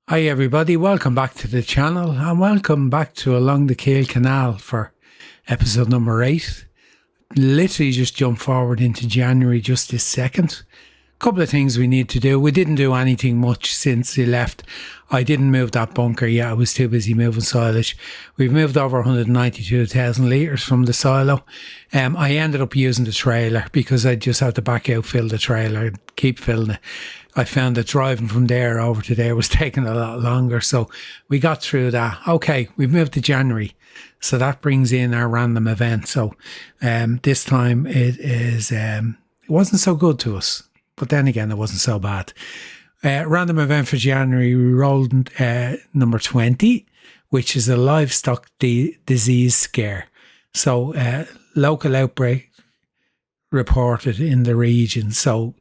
Hi everybody, welcome back to the channel and welcome back to Along the Kiel Canal for episode number 8. Literally just jumped forward into January just this second. Couple of things we need to do. We didn't do anything much since he left. I didn't move that bunker yet. I was too busy moving silage. We've moved over 192,000 litres from the silo. I ended up using the trailer because I just had to back out, fill the trailer, keep filling it. I found that driving from there over to there was taking a lot longer. So we got through that. Okay, we've moved to January. So that brings in our random event. So this time it wasn't so good to us. But then again, it wasn't so bad. Random event for January, we rolled number 20, which is a Livestock Disease Scare. So local outbreak reported in the region. So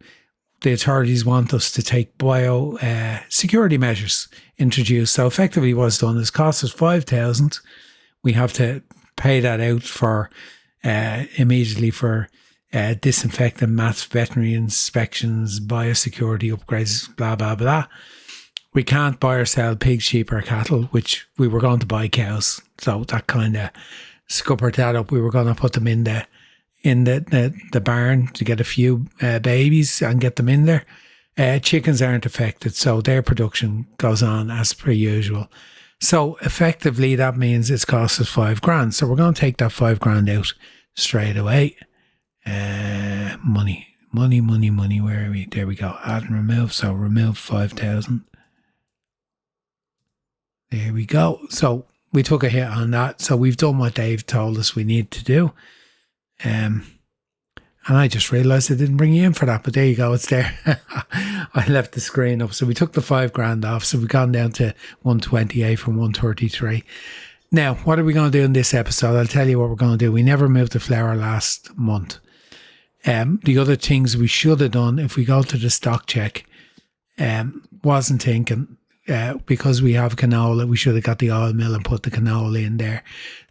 the authorities want us to take biosecurity measures introduced. So effectively what's done is cost us 5,000. We have to pay that out for immediately for disinfectant mats, veterinary inspections, biosecurity upgrades, blah, blah, blah. We can't buy or sell pigs, sheep or cattle, which we were going to buy cows. So that kind of scuppered that up. We were going to put them in the barn to get a few babies and get them in there. Chickens aren't affected, so their production goes on as per usual. So effectively that means it's cost us $5,000. So we're going to take that $5,000 out straight away. Money. Where are we? There we go. Add and remove. So remove 5,000. There we go. So we took a hit on that. So we've done what Dave told us we need to do. And I just realised I didn't bring you in for that, but there you go. It's there. I left the screen up. So we took the $5,000 off. So we've gone down to 128 from 133. Now, what are we going to do in this episode? I'll tell you what we're going to do. We never moved the flour last month. The other things we should have done if we go to the stock check, wasn't thinking, because we have canola, we should have got the oil mill and put the canola in there.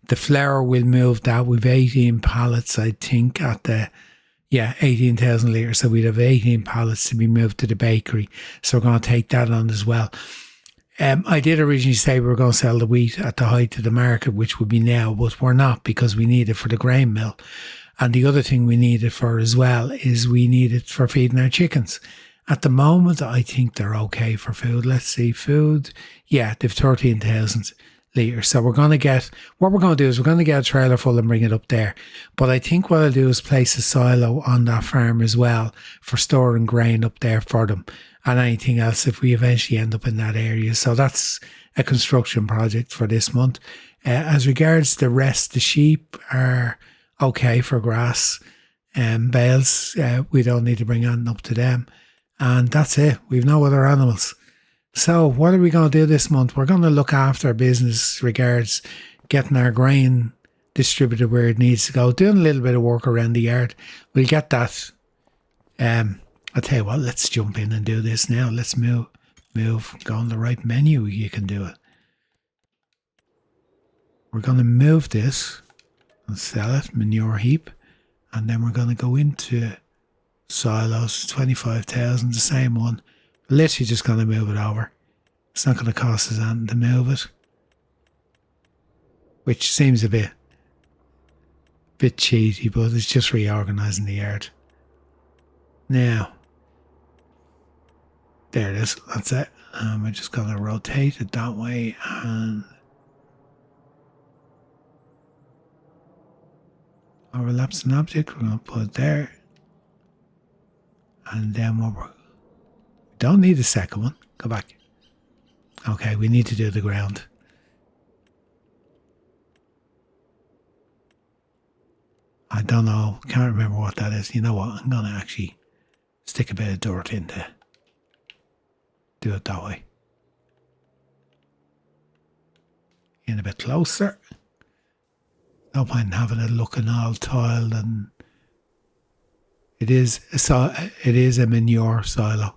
The flour, we'll move that. We've 18 pallets, I think, 18,000 litres. So we'd have 18 pallets to be moved to the bakery. So we're going to take that on as well. I did originally say we were going to sell the wheat at the height of the market, which would be now, but we're not because we need it for the grain mill. And the other thing we need it for as well is we need it for feeding our chickens. At the moment, I think they're okay for food. Let's see, food. Yeah, they've 13,000 litres. So what we're going to do is we're going to get a trailer full and bring it up there. But I think what I'll do is place a silo on that farm as well for storing grain up there for them and anything else if we eventually end up in that area. So that's a construction project for this month. As regards the rest, the sheep are okay for grass and bales. We don't need to bring anything up to them. And that's it. We've no other animals. So what are we going to do this month? We're going to look after our business regards getting our grain distributed where it needs to go, doing a little bit of work around the yard. We'll get that. I'll tell you what, let's jump in and do this now. Let's move, go on the right menu. You can do it. We're going to move this and sell it, manure heap. And then we're going to go into silos, 25,000, the same one. Literally just going to move it over. It's not going to cost us anything to move it. Which seems a bit cheaty, but it's just reorganising the yard. Now, there it is. That's it. We're just going to rotate it that way and overlaps an object. We're going to put it there. And then we don't need the second one. Go back. Okay, we need to do the ground. I don't know. Can't remember what that is. You know what? I'm going to actually stick a bit of dirt into. Do it that way. In a bit closer. No point in having it looking all tiled, and it is a manure silo.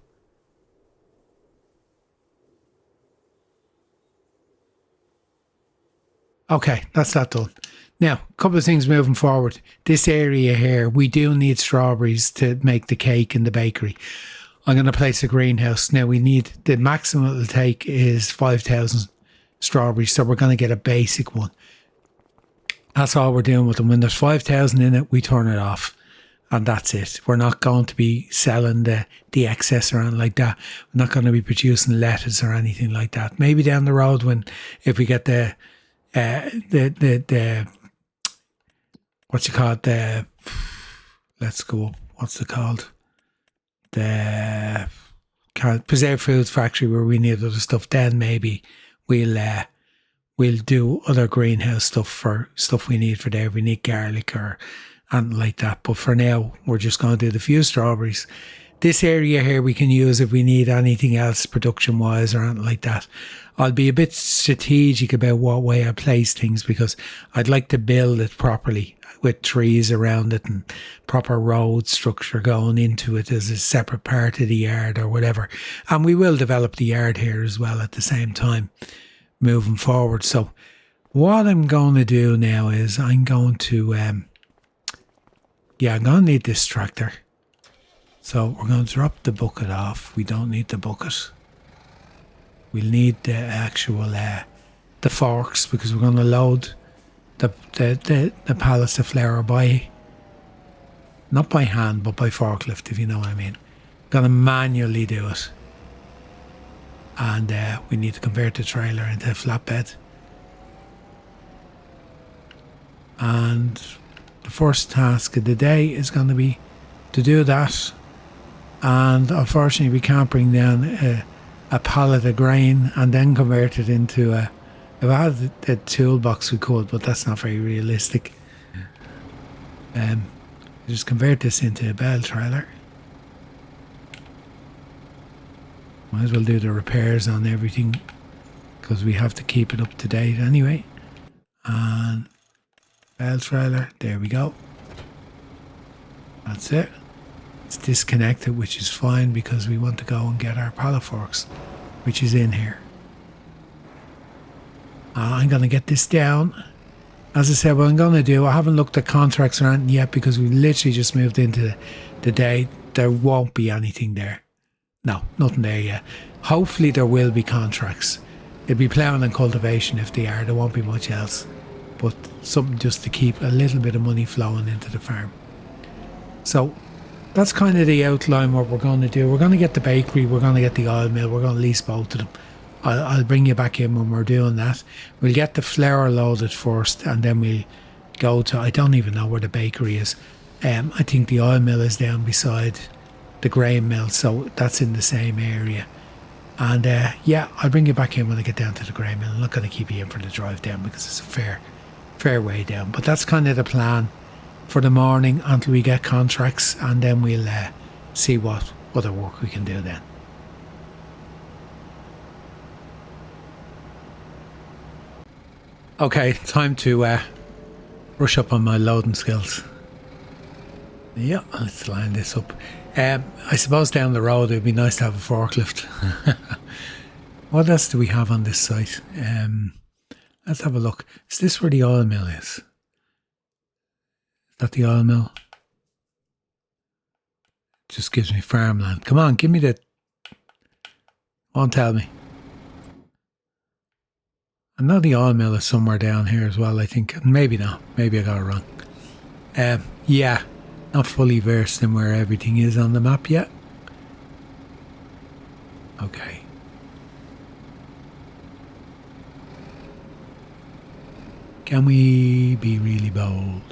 Okay, that's that done. Now, a couple of things moving forward. This area here, we do need strawberries to make the cake in the bakery. I'm going to place a greenhouse. Now we need, the maximum it'll take is 5,000 strawberries. So we're going to get a basic one. That's all we're doing with them. When there's 5,000 in it, we turn it off. And that's it. We're not going to be selling the excess or anything like that. We're not going to be producing lettuce or anything like that. Maybe down the road if we get the what's it called? Let's go. What's it called? The preserved foods factory where we need other stuff. Then maybe we'll do other greenhouse stuff for stuff we need for there. If we need garlic or anything like that. But for now, we're just going to do the few strawberries. This area here we can use if we need anything else production-wise or anything like that. I'll be a bit strategic about what way I place things because I'd like to build it properly with trees around it and proper road structure going into it as a separate part of the yard or whatever. And we will develop the yard here as well at the same time moving forward. So what I'm going to do now is I'm going to I'm going to need this tractor. So we're going to drop the bucket off. We don't need the bucket. We'll need the actual the forks because we're going to load the pallets of flour not by hand but by forklift, if you know what I mean. Going to manually do it. And we need to convert the trailer into a flatbed. And the first task of the day is going to be to do that. And unfortunately we can't bring down a pallet of grain and then convert it into if I had the toolbox we could, but that's not very realistic. Just convert this into a bale trailer. Might as well do the repairs on everything because we have to keep it up to date anyway. And bale trailer, there we go. That's it. It's disconnected, which is fine because we want to go and get our pallet forks, which is in here. I'm going to get this down. As I said, what I'm going to do, I haven't looked at contracts or anything yet because we literally just moved into the day. There won't be anything there. No, nothing there yet. Hopefully there will be contracts. It'll be ploughing and cultivation if they are. There won't be much else. But something just to keep a little bit of money flowing into the farm. So that's kind of the outline what we're going to do. We're going to get the bakery, we're going to get the oil mill, we're going to lease both of them. I'll bring you back in when we're doing that. We'll get the flour loaded first and then we'll go to, I don't even know where the bakery is. I think the oil mill is down beside the grain mill, so that's in the same area. And I'll bring you back in when I get down to the grain mill. I'm not going to keep you in for the drive down because it's a fair way down. But that's kind of the plan for the morning until we get contracts, and then we'll see what other work we can do then. Okay, time to brush up on my loading skills. Yeah, let's line this up. I suppose down the road it'd be nice to have a forklift. What else do we have on this site? Let's have a look. Is this where the oil mill is? Is that the oil mill? Just gives me farmland. Come on, give me the... Won't tell me. I know the oil mill is somewhere down here as well, I think. Maybe not. Maybe I got it wrong. Yeah. Not fully versed in where everything is on the map yet. Okay. Can we be really bold?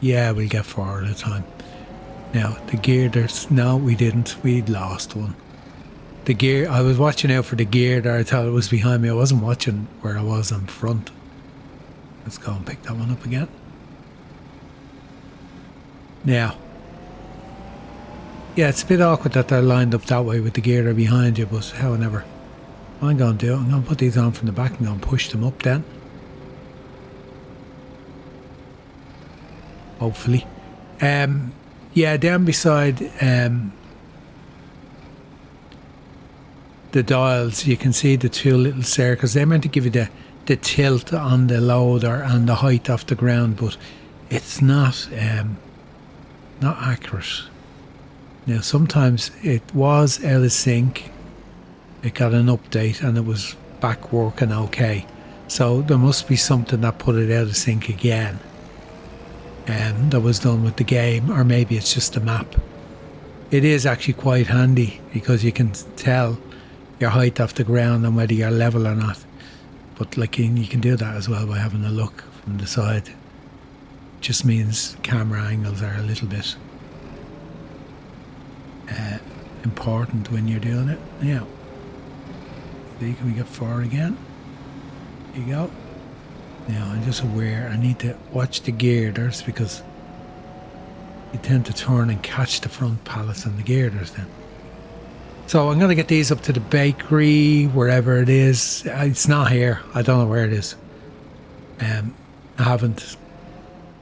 Yeah, we'll get 4 at a time. Now, the girders, no, we didn't. We'd lost one. The gear, I was watching out for the gear there. I thought it was behind me. I wasn't watching where I was in front. Let's go and pick that one up again. Now, yeah, it's a bit awkward that they're lined up that way with the gear behind you, but however, what I'm going to do, I'm going to put these on from the back and go and push them up then. Hopefully. Yeah, down beside the dials, you can see the 2 little circles. They're meant to give you the tilt on the loader and the height off the ground, but it's not accurate. Now, sometimes it was out of sync. It got an update and it was back working okay. So there must be something that put it out of sync again. That was done with the game, or maybe it's just a map. It is actually quite handy because you can tell your height off the ground and whether you're level or not. But like you can do that as well by having a look from the side. Just means camera angles are a little bit important when you're doing it. Yeah. See, can we get 4 again? There you go. Now I'm just aware I need to watch the girders because you tend to turn and catch the front pallets and the girders then. So I'm going to get these up to the bakery, wherever it is. It's not here. I don't know where it is.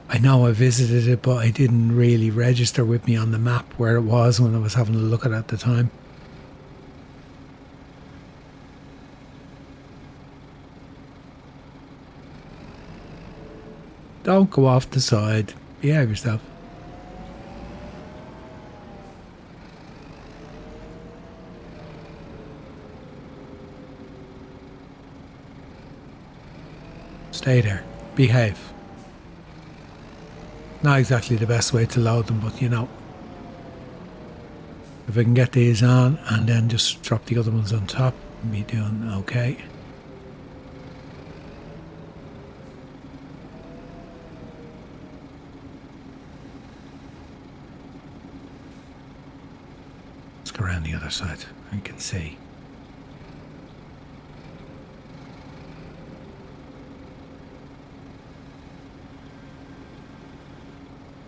I know I visited it, but I didn't really register with me on the map where it was when I was having a look at it at the time. Don't go off the side. Behave yourself. Stay there. Behave. Not exactly the best way to load them, but you know. If I can get these on and then just drop the other ones on top, I'll be doing okay. Let's go around the other side. You can see.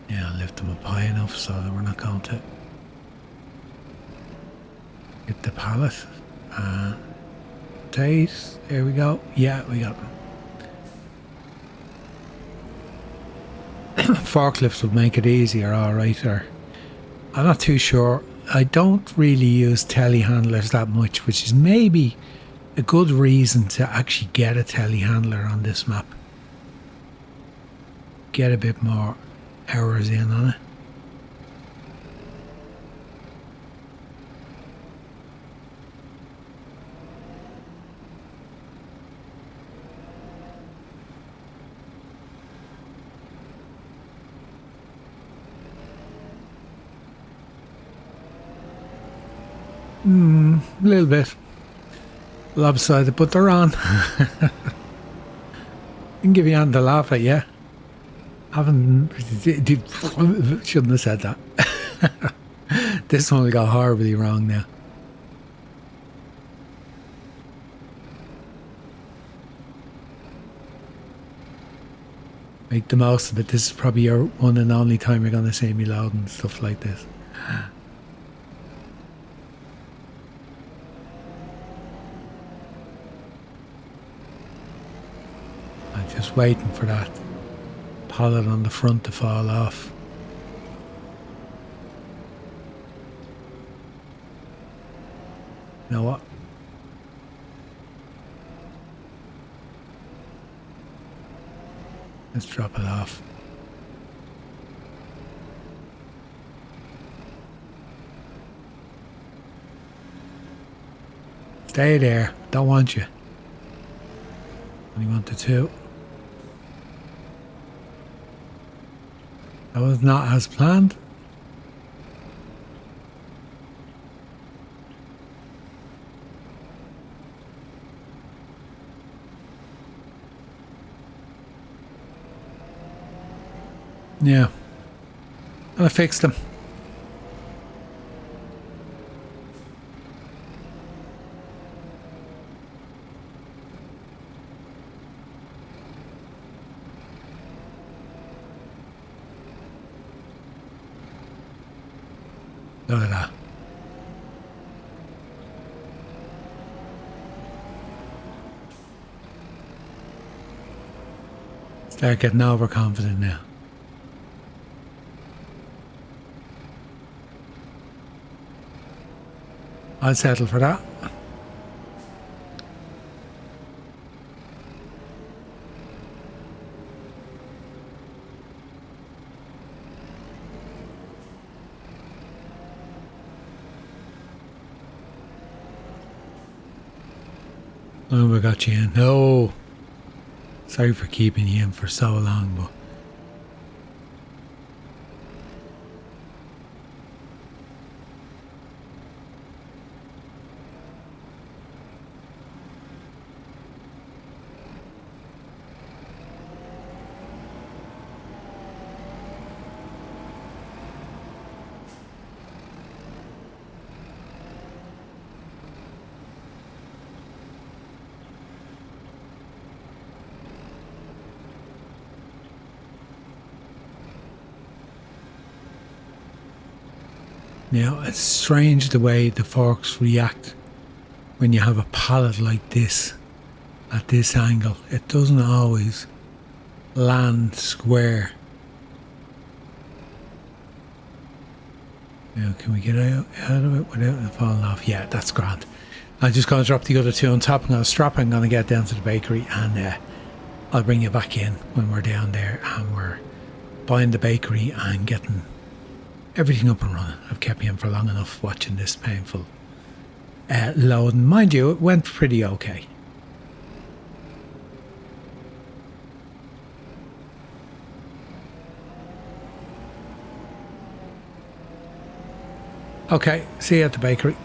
Yeah, I'll lift them up high enough so that we're not going to hit the pallet. And days, there we go. Yeah, we got them. Forklifts would make it easier, alright, or I'm not too sure. I don't really use telehandlers that much, which is maybe a good reason to actually get a telehandler on this map. Get a bit more hours in on it. A little bit lopsided, but they're on. I can give you on to laugh at, yeah. Shouldn't have said that. This one will go horribly wrong now. Make the most of it. This is probably your one and only time you're going to see me loading stuff like this. I'm just waiting for that pallet on the front to fall off. You know what? Let's drop it off. Stay there. Don't want you. Only want the 2. That was not as planned. Yeah. I fixed them. Look at that. Start getting overconfident now. I'll settle for that. Oh, we got you in. No. Sorry for keeping you in for so long, but now it's strange the way the forks react when you have a pallet like this at this angle. It doesn't always land square. Now, can we get out of it without it falling off? Yeah, that's grand. I'm just going to drop the other two on top. I'm going to strap. I'm going to get down to the bakery, and I'll bring you back in when we're down there and we're buying the bakery and getting everything up and running. I've kept you in for long enough watching this painful loading. Mind you, it went pretty okay. Okay, see you at the bakery.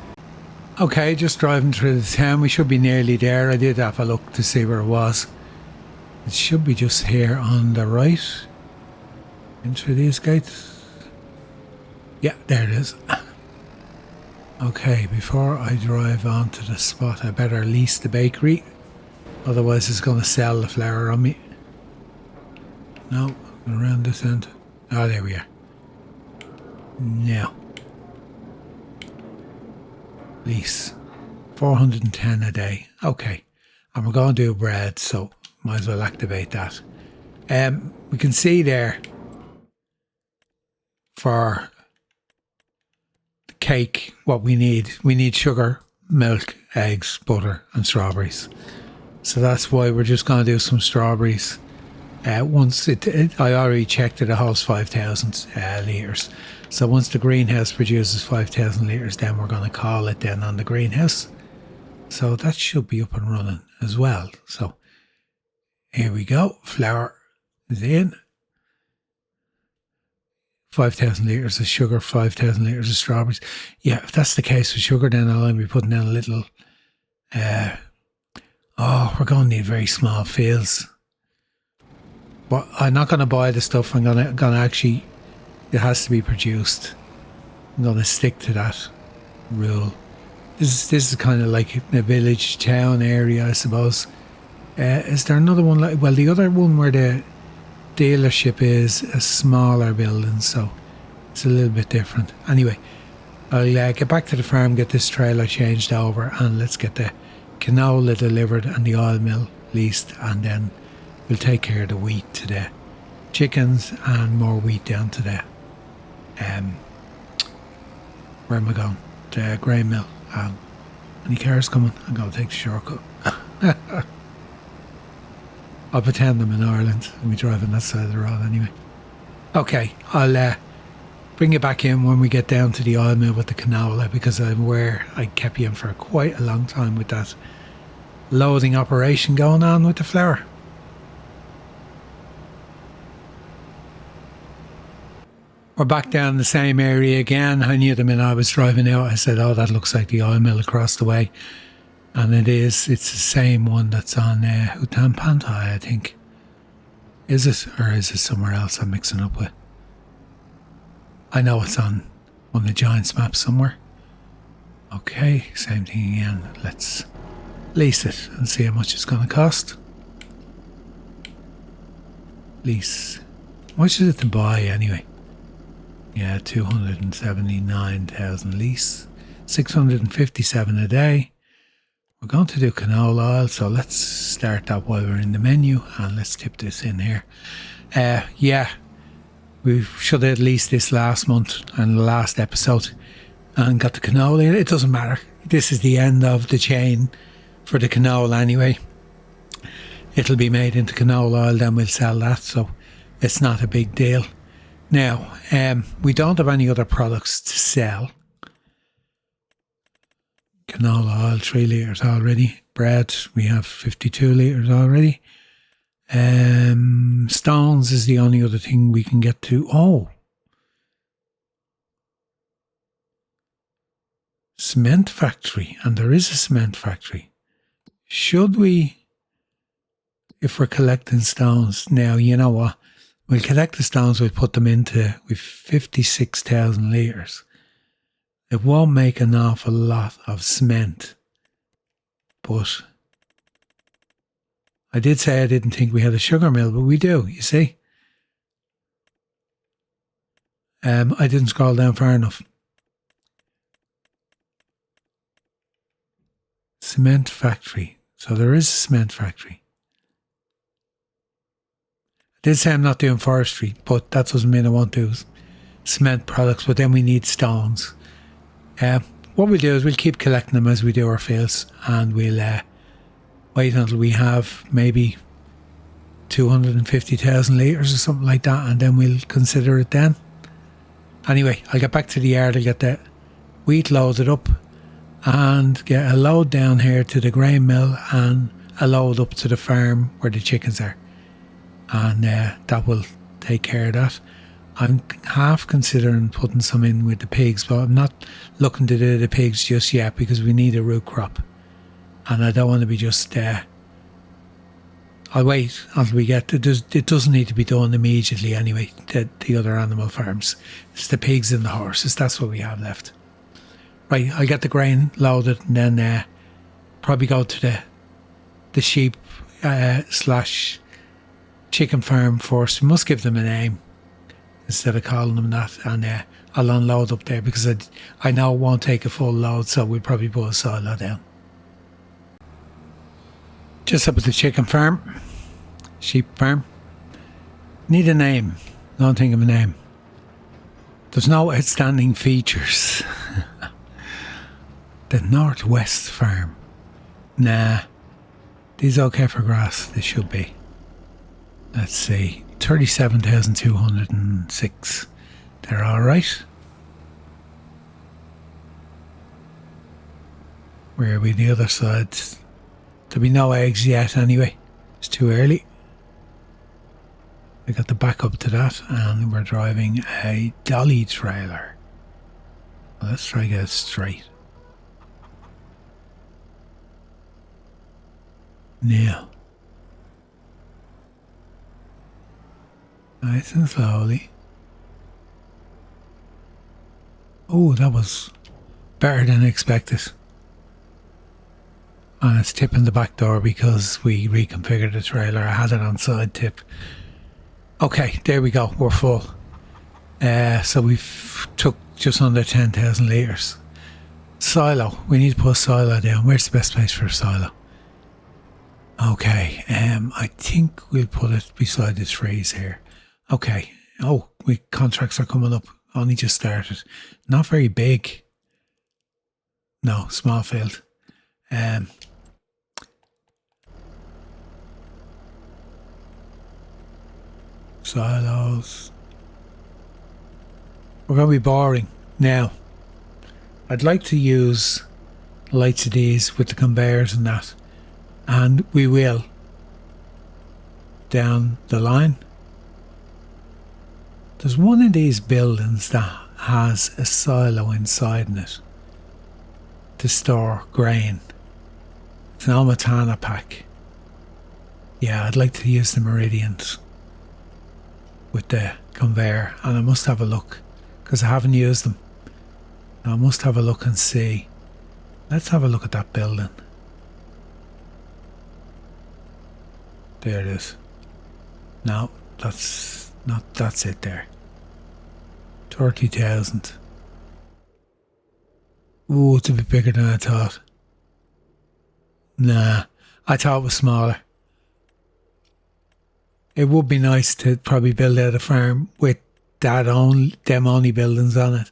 Okay, just driving through the town. We should be nearly there. I did have a look to see where it was. It should be just here on the right. In through these gates. Yeah, there it is. Okay, before I drive on to the spot, I better lease the bakery. Otherwise it's going to sell the flour on me. No, around this end. Oh, there we are. Now. Lease. 410 a day. Okay. And we're going to do bread, so might as well activate that. We can see there for the cake what we need. We need sugar, milk, eggs, butter and strawberries. So that's why we're just going to do some strawberries. I already checked it holds 5,000 litres. So once the greenhouse produces 5,000 litres, then we're going to call it then on the greenhouse. So that should be up and running as well. So here we go. Flour is in. 5,000 litres of sugar, 5,000 litres of strawberries. Yeah, if that's the case with sugar, then I'll only be putting down a little... we're going to need very small fields. But I'm not going to buy the stuff. I'm going to actually... It has to be produced. I'm going to stick to that rule. This is kind of like a village town area, I suppose. Is there another one like? Well, the other one where the dealership is a smaller building, so it's a little bit different. Anyway, I'll get back to the farm, get this trailer changed over, and let's get the canola delivered and the oil mill leased, and then we'll take care of the wheat to the chickens and more wheat down to the where am I going? The grain mill. Any cars coming? I'm going to take the shortcut. I'll pretend I'm in Ireland and we drive on that side of the road anyway. Okay, I'll bring you back in when we get down to the oil mill with the canola, because I'm aware I kept you in for quite a long time with that loading operation going on with the flour. We're back down the same area again. I knew the minute I was driving out, I said, oh, that looks like the oil mill across the way. And it is. It's the same one that's on Hutan Pantai, I think. Is it? Or is it somewhere else I'm mixing up with? I know it's on one of the Giants maps somewhere. Okay, same thing again. Let's lease it and see how much it's going to cost. Lease. How much is it to buy anyway? Yeah, 279,000 lease. 657 a day. We're going to do canola oil, so let's start that while we're in the menu, and let's tip this in here. Yeah, we should have leased this last month and the last episode and got the canola in. It doesn't matter. This is the end of the chain for the canola anyway. It'll be made into canola oil, then we'll sell that, so it's not a big deal. Now, we don't have any other products to sell. Canola oil, 3 litres already. Bread, we have 52 litres already. Stones is the only other thing we can get to. Oh. Cement factory. And there is a cement factory. Should we, if we're collecting stones, now, you know what? We'll collect the stones, we'll put them into, with 56,000 litres. It won't make an awful lot of cement. But I did say I didn't think we had a sugar mill, but we do, you see. I didn't scroll down far enough. Cement factory. So there is a cement factory. I did say I'm not doing forestry, but that doesn't mean I won't do cement products, but then we need stones. What we'll do is we'll keep collecting them as we do our fields, and we'll wait until we have maybe 250,000 litres or something like that, and then we'll consider it then. Anyway, I'll get back to the yard, I'll get the wheat loaded up and get a load down here to the grain mill and a load up to the farm where the chickens are. And that will take care of that. I'm half considering putting some in with the pigs, but I'm not looking to do the pigs just yet because we need a root crop. And I don't want to be just... I'll wait until we get... It doesn't need to be done immediately anyway, the other animal farms. It's the pigs and the horses, that's what we have left. Right, I'll get the grain loaded and then probably go to the sheep slash chicken farm first. We must give them a name instead of calling them that, and I'll unload up there because I know it won't take a full load, so we'll probably put a silo down. Just up at the chicken farm, sheep farm. Need a name. Don't think of a name. There's no outstanding features. The Northwest Farm. Nah. These okay for grass. They should be. Let's see. 37,206. They're alright. Where are we the other side? There'll be no eggs yet anyway. It's too early. I got the backup to that, and we're driving a dolly trailer. Well, let's try to get it straight. Now, nice and slowly. Oh, that was better than expected. And it's tipping the back door because we reconfigured the trailer. I had it on side tip. Okay, there we go. We're full. So we've took just under 10,000 litres. Silo. We need to put a silo down. Where's the best place for a silo? Okay, I think we'll put it beside the trees here. Okay. Oh, contracts are coming up. Only just started. Not very big. No, small field. Silos. We're going to be boring. Now, I'd like to use lights of these with the conveyors and that. And we will down the line. There's one of these buildings that has a silo inside in it to store grain. It's an Almatana pack. Yeah, I'd like to use the Meridians with the conveyor, and I must have a look because I haven't used them. I must have a look and see. Let's have a look at that building. There it is. No, that's it there. 30,000. Ooh, it's a bit bigger than I thought. Nah, I thought it was smaller. It would be nice to probably build out a farm with them only buildings on it.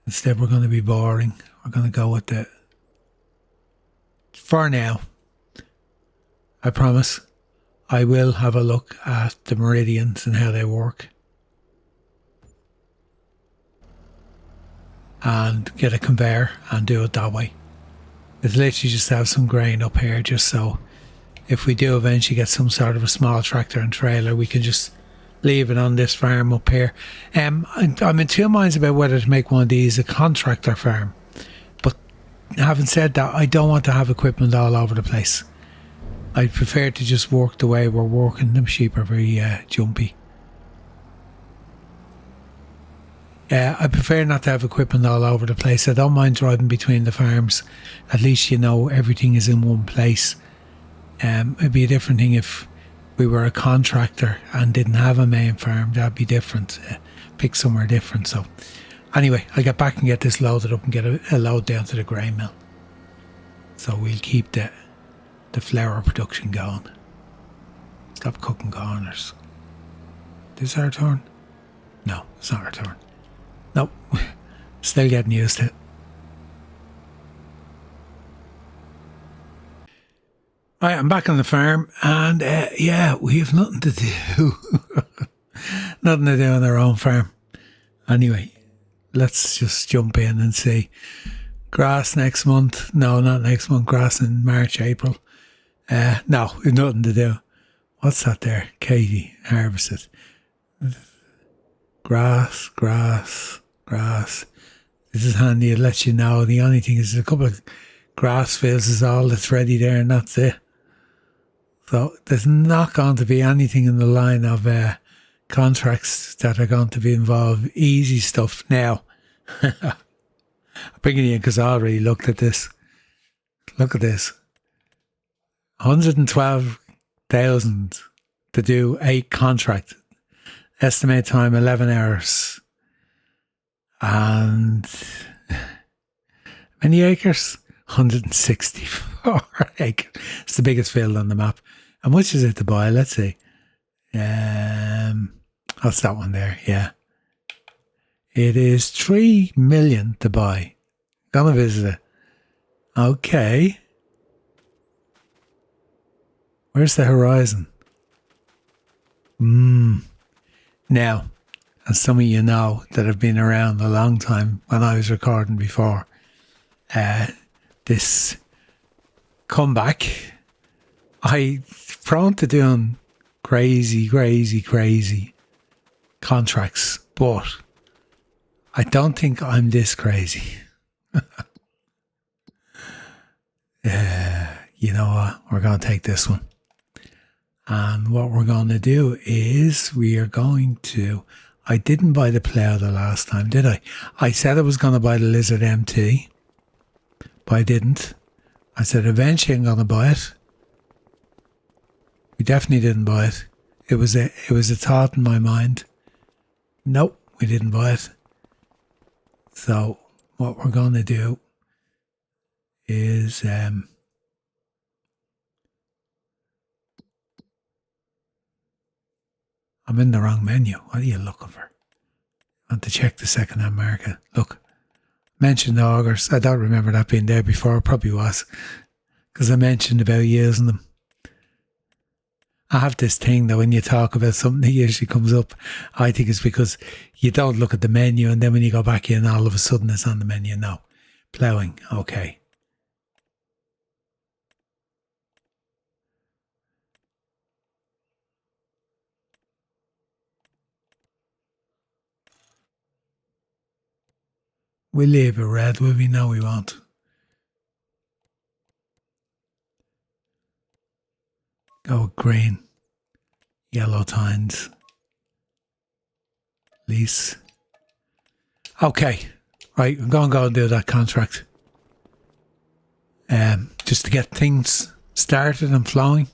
Instead, we're going to be boring. We're going to go with the... For now, I promise, I will have a look at the Meridians and how they work. And get a conveyor and do it that way. It's literally just to have some grain up here, just so if we do eventually get some sort of a small tractor and trailer, we can just leave it on this farm up here. I'm in two minds about whether to make one of these a contractor farm. But having said that, I don't want to have equipment all over the place. I prefer to just work the way we're working. Them sheep are very jumpy. I prefer not to have equipment all over the place. I don't mind driving between the farms. At least you know everything is in one place. It'd be a different thing if we were a contractor and didn't have a main farm. That'd be different. Pick somewhere different. So anyway, I'll get back and get this loaded up and get a load down to the grain mill. So we'll keep the flour production going. Stop cooking corners. This our turn? No, it's not our turn. Nope. Still getting used to it. Right, I'm back on the farm and we have nothing to do. Nothing to do on our own farm. Anyway, let's just jump in and see. Grass next month. No, not next month. Grass in March, April. No, we've nothing to do. What's that there? Katie, harvested. Grass. This is handy. It lets you know. The only thing is a couple of grass fields is all that's ready there, and that's it. So there's not going to be anything in the line of contracts that are going to be involved. Easy stuff now. I'm bringing you in because I already looked at this. Look at this. 112,000 to do 8 contract. Estimate time 11 hours. And many acres? 164 acres. It's the biggest field on the map. How much is it to buy? Let's see. That's that one there, yeah. It is 3 million to buy. Gonna visit it. Okay. Where's the horizon? Now, as some of you know that have been around a long time when I was recording before, this comeback, I'm prone to doing crazy contracts, but I don't think I'm this crazy. You know what? We're going to take this one. And what we're going to do is I didn't buy the plough the last time, did I? I said I was going to buy the Lizard MT, but I didn't. I said eventually I'm going to buy it. We definitely didn't buy it. It was a thought in my mind. Nope, we didn't buy it. So what we're going to do is I'm in the wrong menu. What are you looking for? I want to check the second-hand market. Look, mentioned the augers. I don't remember that being there before. It probably was, because I mentioned about using them. I have this thing that when you talk about something that usually comes up, I think it's because you don't look at the menu, and then when you go back in, all of a sudden it's on the menu. No. Ploughing. Okay. We'll leave it red, will we? No, we won't. Go with green. Yellow tines. Lease. Okay. Right, I'm going to go and do that contract. Just to get things started and flowing.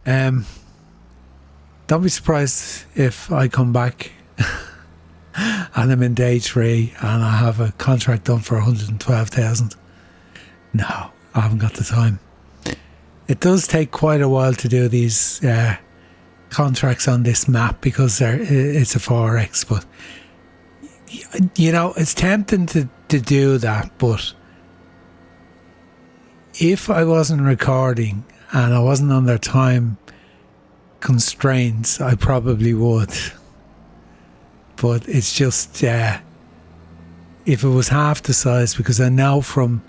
Don't be surprised if I come back and I'm in day 3 and I have a contract done for 112,000. No, I haven't got the time. It does take quite a while to do these contracts on this map because it's a 4X, but you know, it's tempting to do that, but if I wasn't recording and I wasn't under time constraints, I probably would. But it's just, if it was half the size, because I know from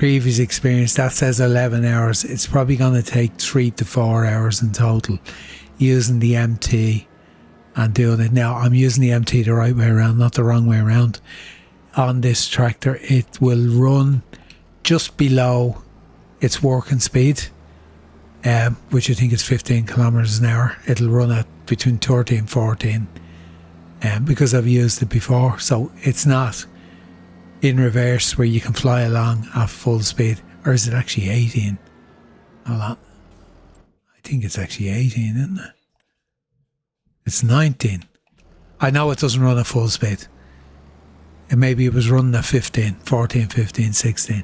previous experience, that says 11 hours. It's probably going to take 3 to 4 hours in total using the MT and doing it. Now, I'm using the MT the right way around, not the wrong way around. On this tractor, it will run just below its working speed, which I think is 15 kilometers an hour. It'll run at between 13 and 14, because I've used it before. So it's not in reverse where you can fly along at full speed. Or is it actually 18? Hold on. I think it's actually 18, isn't it? It's 19. I know it doesn't run at full speed. And maybe it was running at 15, 14, 15, 16.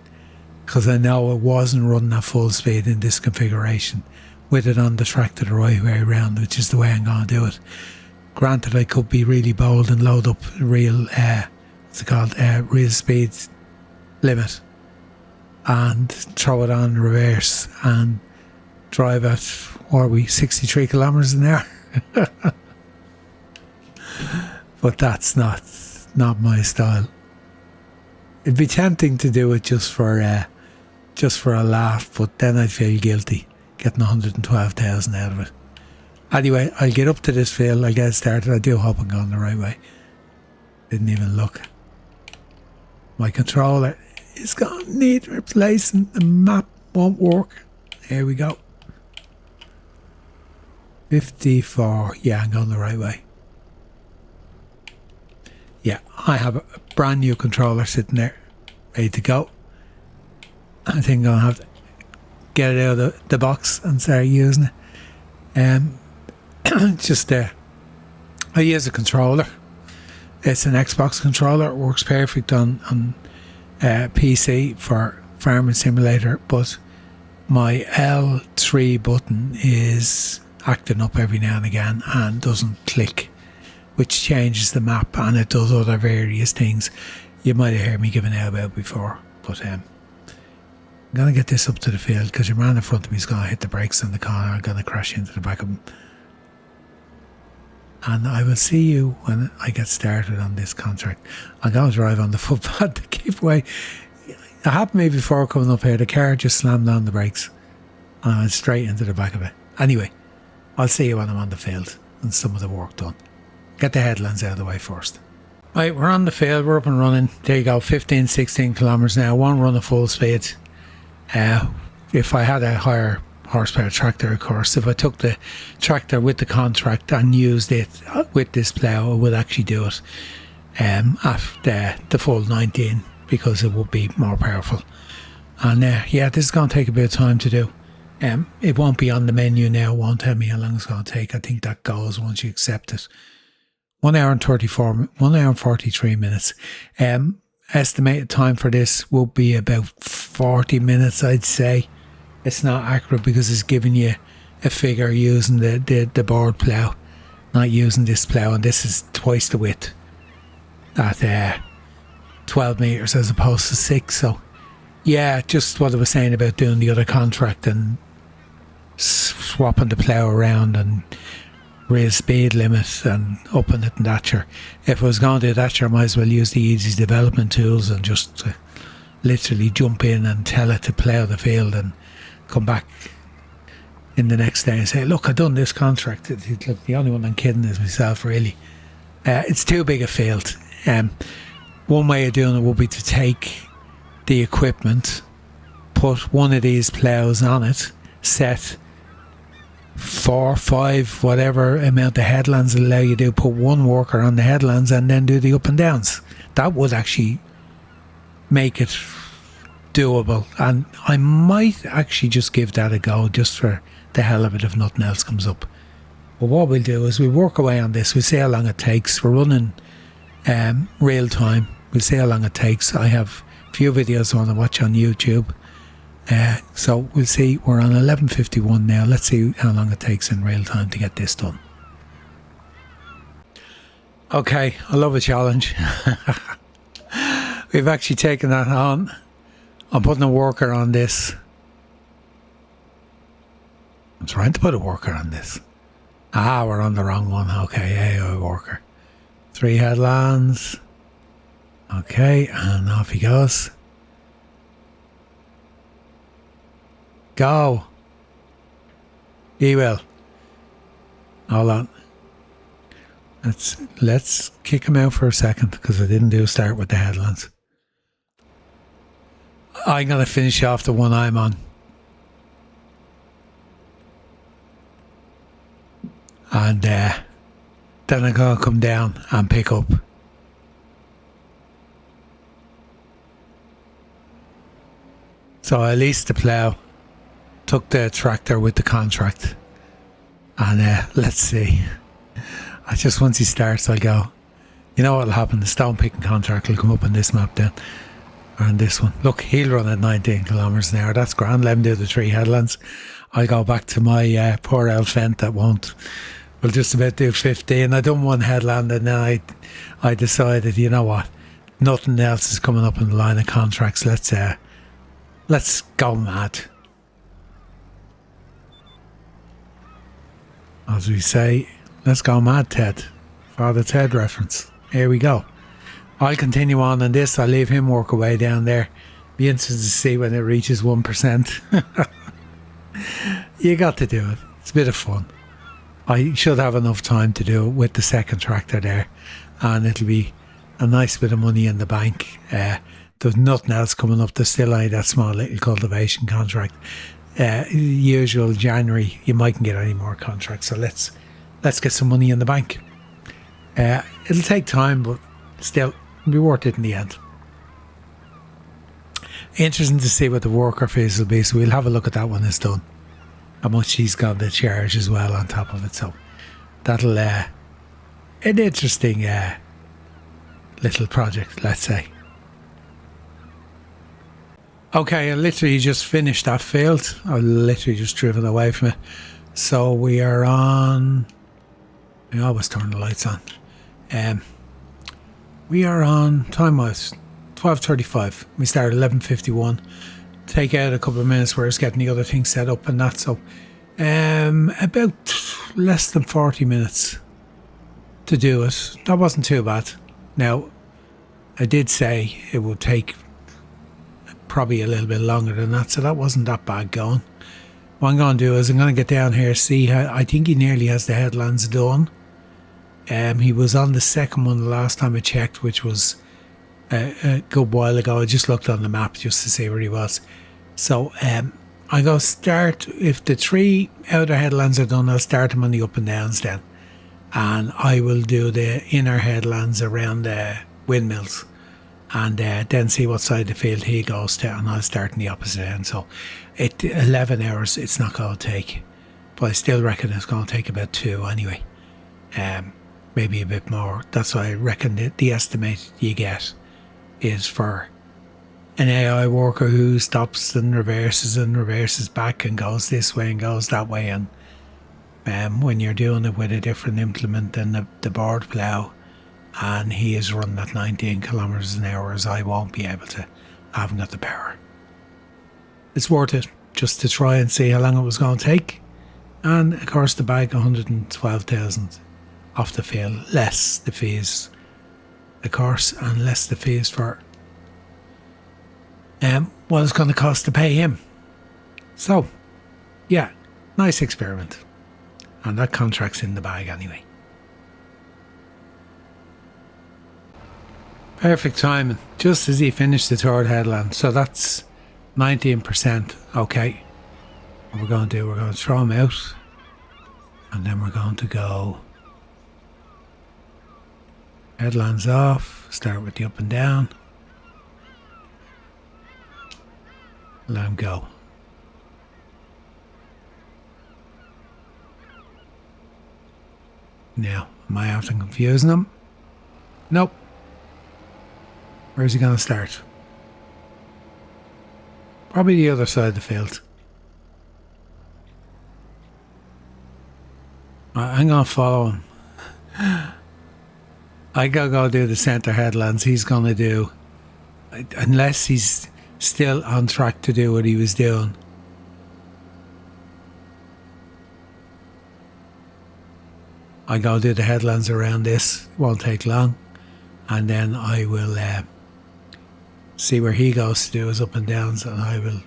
Because I know it wasn't running at full speed in this configuration with it on the tractor the right way around, which is the way I'm going to do it. Granted, I could be really bold and load up real, real speed limit and throw it on reverse and drive at, 63 kilometers an hour. But that's not my style. It'd be tempting to do it just for a laugh, but then I'd feel guilty getting 112,000 out of it. Anyway, I'll get up to this field, I'll get it started. I do hope I'm going the right way. Didn't even look. My controller is going to need replacing. The map won't work. Here we go. 54. Yeah, I'm going the right way. Yeah, I have a brand new controller sitting there, ready to go. I think I'll have to get it out of the box and start using it. Just I use a controller. It's an Xbox controller. It works perfect on PC for Farming Simulator, but my L3 button is acting up every now and again and doesn't click, which changes the map, and it does other various things you might have heard me giving out about before. But I'm going to get this up to the field because your man in front of me is going to hit the brakes on the corner. I'm going to crash into the back of him. And I will see you when I get started on this contract. I'm going to drive on the footpath to keep away. It happened to me before coming up here. The car just slammed on the brakes and I went straight into the back of it. Anyway, I'll see you when I'm on the field and some of the work done. Get the headlands out of the way first. Right, we're on the field, we're up and running. There you go, 15, 16 kilometres now. Won't run at full speed. If I had a higher horsepower tractor, of course, if I took the tractor with the contract and used it with this plough, I would actually do it at the full 19 because it would be more powerful. And yeah, this is going to take a bit of time to do. It won't be on the menu now. It won't tell me how long it's going to take. I think that goes once you accept it. 1 hour and 43 minutes. Estimated time for this will be about 40 minutes, I'd say. It's not accurate because it's giving you a figure using the board plough, not using this plough, and this is twice the width at 12 metres as opposed to 6. So yeah, just what I was saying about doing the other contract and swapping the plough around and real speed limit and upping it and that. If I was going to do that, I might as well use the easy development tools and just literally jump in and tell it to plough the field and come back in the next day and say, look, I've done this contract. Look, the only one I'm kidding is myself, really. It's too big a field. One way of doing it would be to take the equipment, put one of these ploughs on it, set 4, 5, whatever amount of headlands will allow you to put one worker on the headlands and then do the up and downs. That would actually make it doable, and I might actually just give that a go just for the hell of it if nothing else comes up. But what we'll do is we'll work away on this. We'll see how long it takes. We're running real time. We'll see how long it takes. I have a few videos I want to watch on YouTube. So we'll see. We're on 11:51 now. Let's see how long it takes in real time to get this done. Okay, I love a challenge. We've actually taken that on. I'm putting a worker on this. I'm trying to put a worker on this. We're on the wrong one. Okay, hey, worker. 3 headlands. Okay, and off he goes. Go. He will. Hold on. Let's kick him out for a second because I didn't do start with the headlands. I'm going to finish off the one I'm on. And then I'm going to come down and pick up. So I leased the plough, took the tractor with the contract, and let's see. I just, once he starts, I'll go, you know what'll happen, the stone picking contract will come up on this map then, or on this one. Look, he'll run at 19 kilometres an hour, that's grand, let him do the 3 headlands. I'll go back to my poor old vent that won't, will just about do 15. I done one headland and then I decided, you know what, nothing else is coming up in the line of contracts, let's go mad. As we say, let's go mad, Ted. Father Ted reference. Here we go. I'll continue on this. I'll leave him work away down there. Be interested to see when it reaches 1%. You got to do it. It's a bit of fun. I should have enough time to do it with the second tractor there. And it'll be a nice bit of money in the bank. There's nothing else coming up. There's still only that small little cultivation contract. Usual January, you mightn't get any more contracts. So let's get some money in the bank. It'll take time, but still, it'll be worth it in the end. Interesting to see what the worker fees will be. So we'll have a look at that when it's done. How much he's got the charge as well on top of it. So that'll an interesting little project, let's say. Okay, I literally just finished that field. I literally just driven away from it. So we are on... I always turn the lights on. We are on, time-wise, 12:35. We started 11:51. Take out a couple of minutes where it's getting the other things set up and that. So about less than 40 minutes to do it. That wasn't too bad. Now, I did say it would take probably a little bit longer than that, so that wasn't that bad going. What I'm going to do is I'm going to get down here, see how, I think he nearly has the headlands done. He was on the second one the last time I checked, which was a good while ago. I just looked on the map just to see where he was. So I'm going to start, if the 3 outer headlands are done, I'll start him on the up and downs then. And I will do the inner headlands around the windmills. And then see what side of the field he goes to, and I'll start in the opposite end. So 11 hours it's not going to take, but I still reckon it's going to take about 2 anyway, maybe a bit more. That's why I reckon the estimate you get is for an AI worker who stops and reverses back and goes this way and goes that way. And when you're doing it with a different implement than the board plough, and he is running at 19 kilometres an hour, as I won't be able to. I haven't got the power. It's worth it just to try and see how long it was going to take. And of course the bag 112,000 off the field, less the fees, of course, and less the fees for what it's going to cost to pay him. So, yeah, nice experiment. And that contract's in the bag anyway. Perfect timing, just as he finished the third headland. So that's 19%. Okay. What we're going to do, we're going to throw him out. And then we're going to go headlands off. Start with the up and down. Let him go. Now, am I after confusing him? Nope. Where's he going to start? Probably the other side of the field. I'm going to follow him. I got to go do the centre headlands. He's going to do, unless he's still on track to do what he was doing. I go do the headlands around this. Won't take long. And then I will see where he goes to do his up and downs, and I will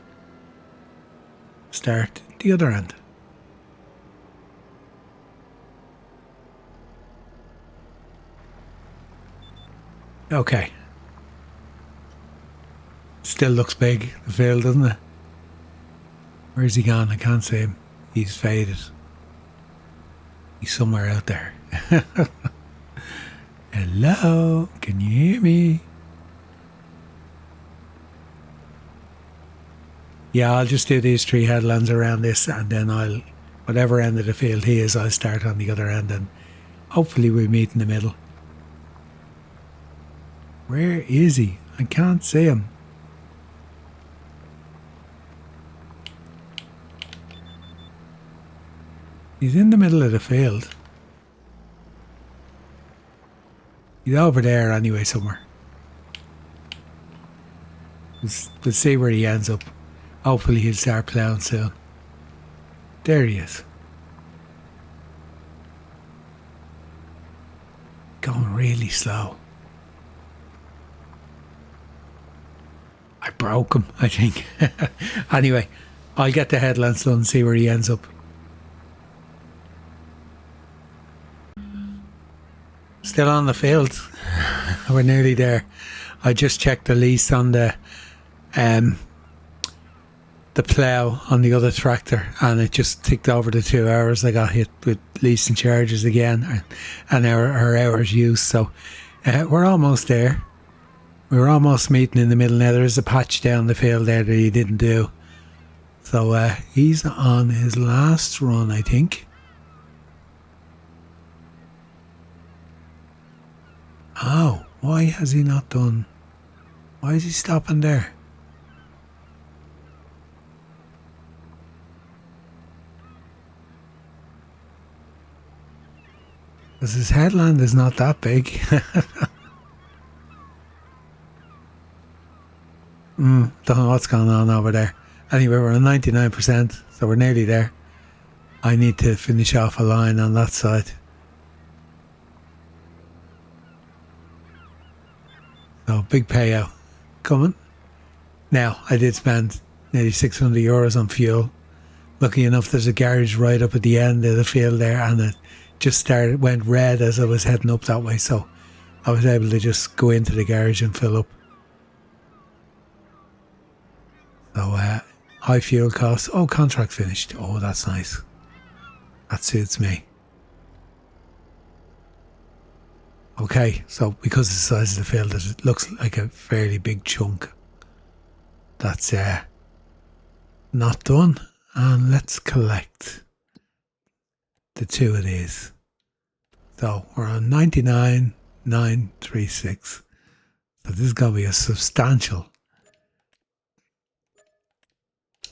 start the other end. Okay. Still looks big, the field, doesn't it? Where's he gone? I can't see him. He's faded. He's somewhere out there. Hello? Can you hear me? Yeah, I'll just do these 3 headlands around this, and then I'll, whatever end of the field he is, I'll start on the other end, and hopefully we meet in the middle. Where is he? I can't see him. He's in the middle of the field. He's over there anyway somewhere. We'll see where he ends up. Hopefully he'll start ploughing soon. There he is. Going really slow. I broke him, I think. Anyway, I'll get the headlands done and see where he ends up. Still on the field. We're nearly there. I just checked the lease on the plough on the other tractor, and it just ticked over the 2 hours. I got hit with leasing charges again, and our hours used. So we're almost there. We're almost meeting in the middle now. There is a patch down the field there that he didn't do. So he's on his last run, I think. Oh, why has he not done? Why is he stopping there? Because his headland is not that big. Don't know what's going on over there. Anyway, we're on 99%, so we're nearly there. I need to finish off a line on that side. So, big payout coming. Now, I did spend nearly €600 on fuel. Lucky enough, there's a garage right up at the end of the field there, and it just went red as I was heading up that way, so I was able to just go into the garage and fill up. So, high fuel costs. Oh, contract finished. Oh, that's nice. That suits me. Okay, so because of the size of the field, it looks like a fairly big chunk. That's not done. And let's collect the 2 of these. So we're on 99,936. So this is going to be a substantial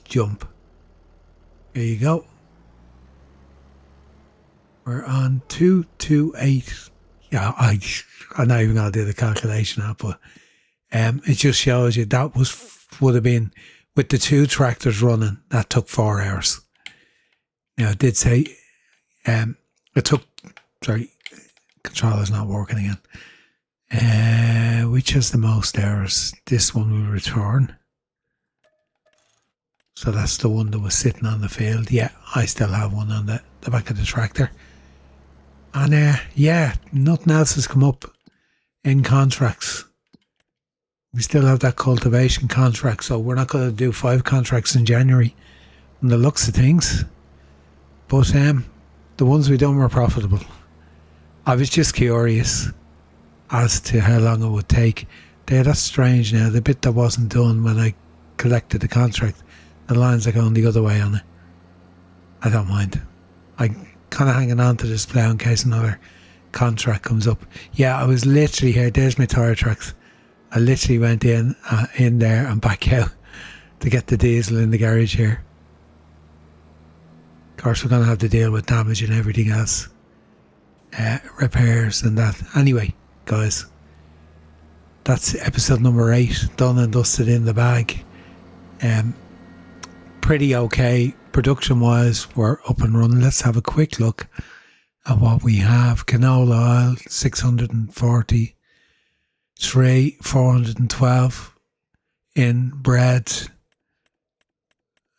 jump. Here you go. We're on 228. Yeah, I'm not even going to do the calculation now, but it just shows you that would have been, with the 2 tractors running, that took 4 hours. Now, it did say, it took, sorry, controller's not working again. Which has the most hours? This one will return. So that's the one that was sitting on the field. Yeah, I still have one on the back of the tractor. And yeah, nothing else has come up in contracts. We still have that cultivation contract, so we're not going to do 5 contracts in January from the looks of things. But the ones we done were profitable. I was just curious as to how long it would take. There, that's strange now. The bit that wasn't done when I collected the contract, the lines are going the other way on it. I don't mind. I'm kind of hanging on to this plough in case another contract comes up. Yeah, I was literally here. There's my tyre tracks. I literally went in there and back out to get the diesel in the garage here. Of course, we're going to have to deal with damage and everything else. Repairs and that. Anyway, guys, that's episode number 8, done and dusted in the bag. Pretty okay. Production wise, we're up and running. Let's have a quick look at what we have. Canola oil, 640. 412 in bread,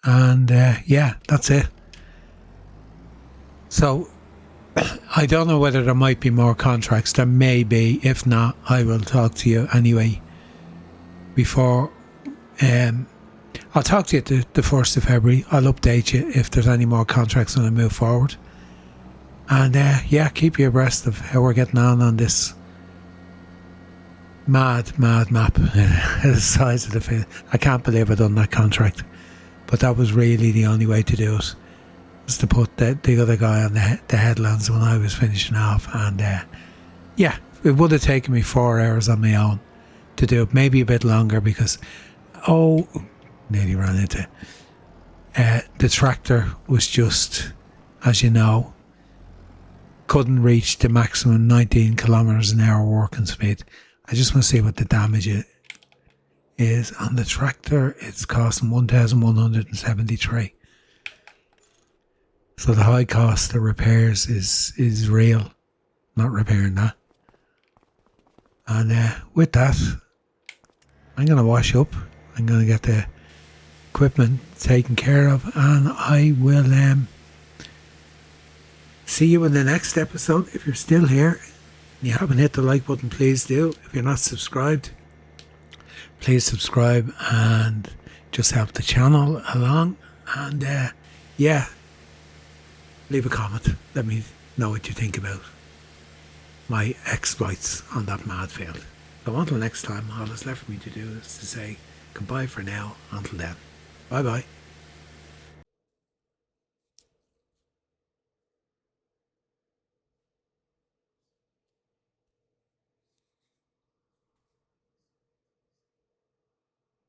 And yeah, that's it. So I don't know whether there might be more contracts. There may be. If not, I will talk to you anyway before. I'll talk to you the 1st of February. I'll update you if there's any more contracts when I move forward. And yeah, keep you abreast of how we're getting on this mad map. The size of the field. I can't believe I done that contract. But that was really the only way to do it. Was to put the other guy on the headlands when I was finishing off. And yeah, it would have taken me 4 hours on my own to do it. Maybe a bit longer because, nearly ran into the tractor was just, as you know, couldn't reach the maximum 19 kilometers an hour working speed. I just want to see what the damage is on the tractor. It's costing 1,173. So the high cost of repairs is real. Not repairing that. And with that, I'm going to wash up. I'm going to get the equipment taken care of, and I will see you in the next episode. If you're still here and you haven't hit the like button, please do. If you're not subscribed, please subscribe and just help the channel along. And yeah, leave a comment. Let me know what you think about my exploits on that mad field. So until next time, all that's left for me to do is to say goodbye for now. Until then, bye bye.